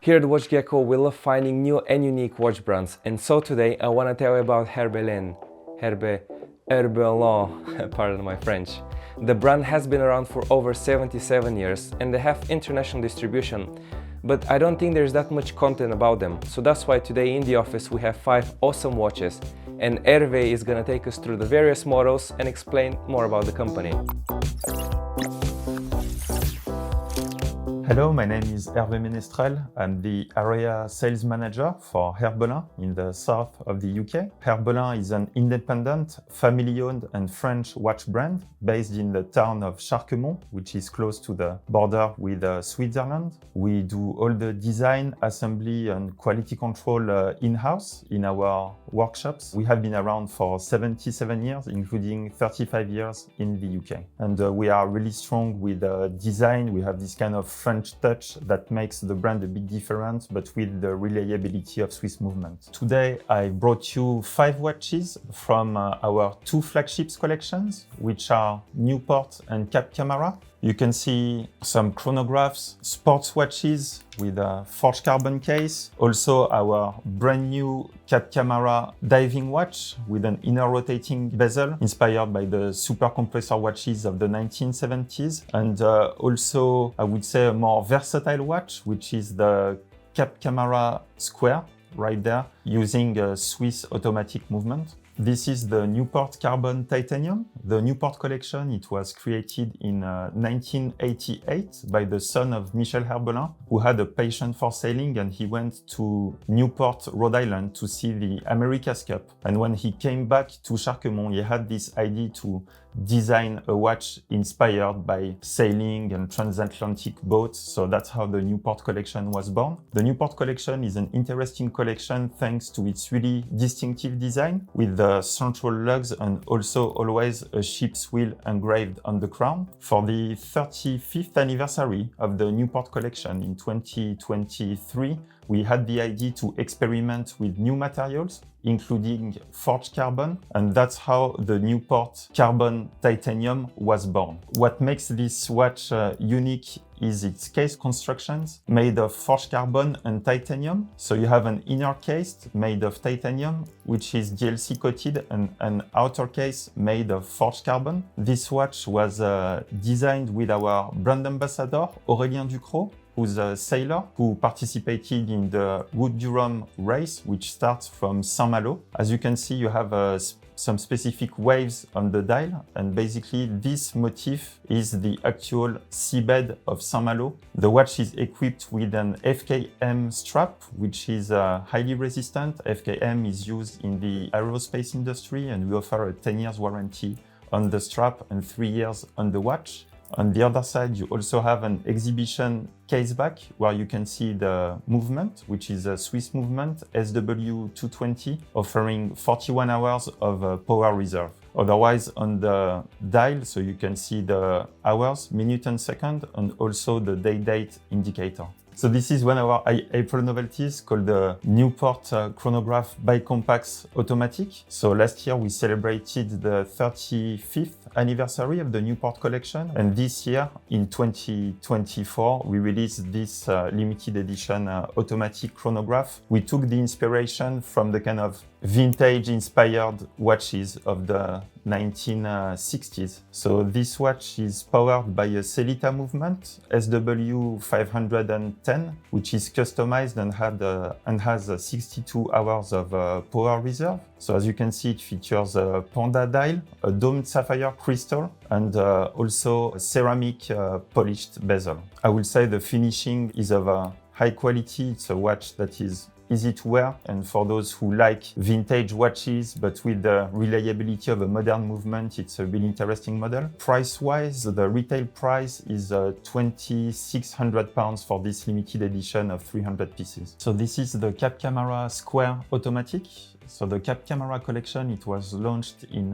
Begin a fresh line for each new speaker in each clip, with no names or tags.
Here at WatchGecko, we love finding new and unique watch brands, and so today I want to tell you about Herbelin. Herbelin, pardon my French. The brand has been around for over 77 years and they have international distribution, but I don't think there's that much content about them, so that's why today in the office we have 5 awesome watches, and Herve is gonna take us through the various models and explain more about the company.
Hello, my name is Herve Menestrel. I'm the area sales manager for Herbelin in the south of the UK. Herbelin is an independent, family-owned and French watch brand based in the town of Charquemont, which is close to the border with Switzerland. We do all the design, assembly and quality control in-house in our workshops. We have been around for 77 years, including 35 years in the UK. And we are really strong with design. We have this kind of French touch that makes the brand a bit different, but with the reliability of Swiss movement. Today, I brought you 5 watches from our 2 flagships collections, which are Newport and Camarat. You can see some chronographs, sports watches with a forged carbon case. Also our brand new Camarat diving watch with an inner rotating bezel inspired by the super compressor watches of the 1970s. And also, I would say, a more versatile watch, which is the Camarat Square right there, using a Swiss automatic movement. This is the Newport Carbon Titanium. The Newport collection, it was created in 1988 by the son of Michel Herbelin, who had a passion for sailing, and he went to Newport, Rhode Island to see the America's Cup. And when he came back to Charquemont, he had this idea to design a watch inspired by sailing and transatlantic boats. So that's how the Newport collection was born. The Newport collection is an interesting collection thanks to its really distinctive design with the central lugs and also always a ship's wheel engraved on the crown. For the 35th anniversary of the Newport collection in 2023, we had the idea to experiment with new materials, including forged carbon, and that's how the Newport Carbon Titanium was born. What makes this watch unique is its case constructions made of forged carbon and titanium. So you have an inner case made of titanium, which is DLC coated, and an outer case made of forged carbon. This watch was designed with our brand ambassador, Aurélien Ducrot, who's a sailor who participated in the Wood-Durham race, which starts from Saint-Malo. As you can see, you have some specific waves on the dial, and basically this motif is the actual seabed of Saint-Malo. The watch is equipped with an FKM strap, which is highly resistant. FKM is used in the aerospace industry, and we offer a 10 years warranty on the strap and 3 years on the watch. On the other side, you also have an exhibition case back where you can see the movement, which is a Swiss movement, SW220, offering 41 hours of power reserve. Otherwise, on the dial, so you can see the hours, minute and second, and also the day-date indicator. So this is one of our April novelties called the Newport Chronograph Bicompax Automatic. So last year we celebrated the 35th anniversary of the Newport collection, and this year in 2024 we released this limited edition automatic chronograph. We took the inspiration from the kind of vintage inspired watches of the 1960s. So this watch is powered by a Celita movement SW510, which is customized and has 62 hours of power reserve. So as you can see, it features a Panda dial, a domed sapphire crystal, and also a ceramic polished bezel. I will say the finishing is of a high quality. It's a watch that is easy to wear, and for those who like vintage watches but with the reliability of a modern movement, it's a really interesting model. Price-wise, the retail price is £2,600 for this limited edition of 300 pieces. So this is the Camarat Square Automatic. So the Camarat collection, it was launched in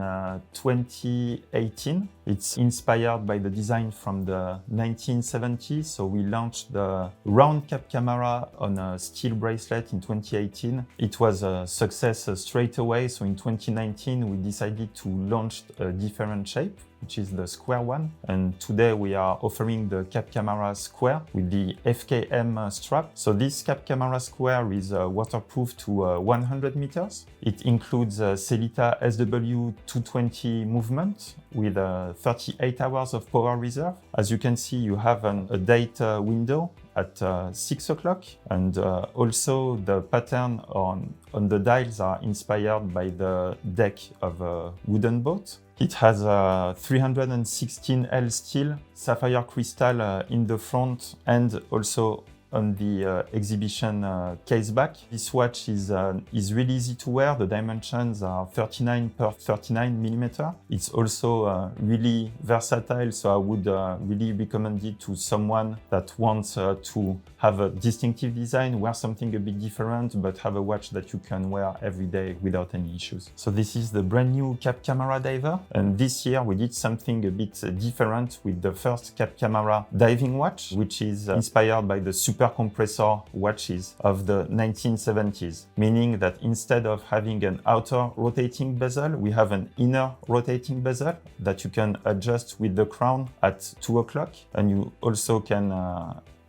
2018. It's inspired by the design from the 1970s. So we launched the round Camarat on a steel bracelet in 2018. It was a success straight away. So in 2019, we decided to launch a different shape. which is the square one. And today we are offering the Camarat Square with the FKM strap. So this Camarat Square is waterproof to 100 meters. It includes Sellita SW220 movement with 38 hours of power reserve. As you can see, you have a date window at 6 o'clock, and also the pattern on the dials are inspired by the deck of a wooden boat. It has a 316L steel sapphire crystal in the front and also on the exhibition case back. This watch is really easy to wear. The dimensions are 39 per 39 millimeter. It's also really versatile, so I would really recommend it to someone that wants to have a distinctive design, wear something a bit different, but have a watch that you can wear every day without any issues. So this is the brand new Camarat Diver, and this year we did something a bit different with the first Camarat diving watch, which is inspired by the super compressor watches of the 1970s, meaning that instead of having an outer rotating bezel, we have an inner rotating bezel that you can adjust with the crown at 2 o'clock, and you also can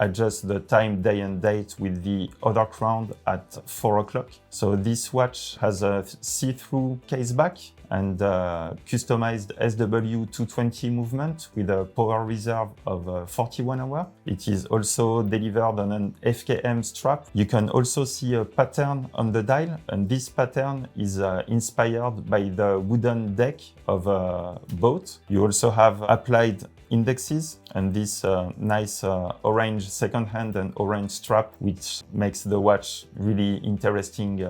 adjust the time, day and date with the other crown at 4 o'clock. So this watch has a see-through case back and customized SW220 movement with a power reserve of 41 hours. It is also delivered on an FKM strap. You can also see a pattern on the dial, and this pattern is inspired by the wooden deck of a boat. You also have applied indexes and this nice orange second-hand and orange strap, which makes the watch really interesting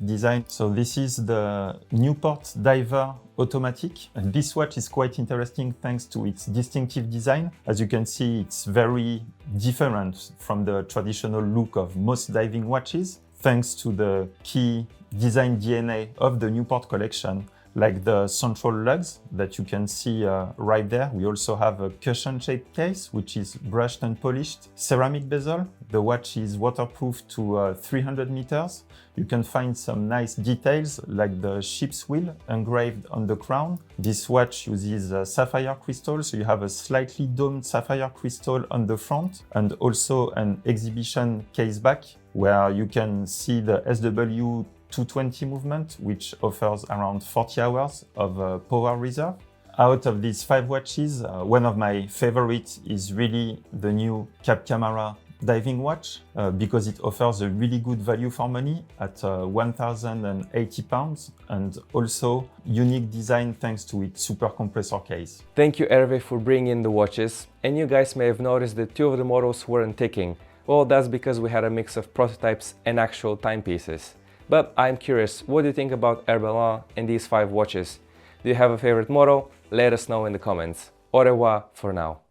design. So this is the Newport Diver automatic, and this watch is quite interesting thanks to its distinctive design. As you can see, it's very different from the traditional look of most diving watches, thanks to the key design DNA of the Newport collection, like the central lugs that you can see right there. We also have a cushion-shaped case, which is brushed and polished, ceramic bezel. The watch is waterproof to 300 meters. You can find some nice details like the ship's wheel engraved on the crown. This watch uses sapphire crystal, so you have a slightly domed sapphire crystal on the front, and also an exhibition case back where you can see the SW220 movement, which offers around 40 hours of power reserve. Out of these 5 watches, one of my favorites is really the new Camarat diving watch because it offers a really good value for money at £1,080 and also unique design thanks to its super compressor case.
Thank you, Herve, for bringing in the watches. And you guys may have noticed that 2 of the models weren't ticking. Well, that's because we had a mix of prototypes and actual timepieces. But I'm curious, what do you think about Herbelin and these 5 watches? Do you have a favorite model? Let us know in the comments. Au revoir for now.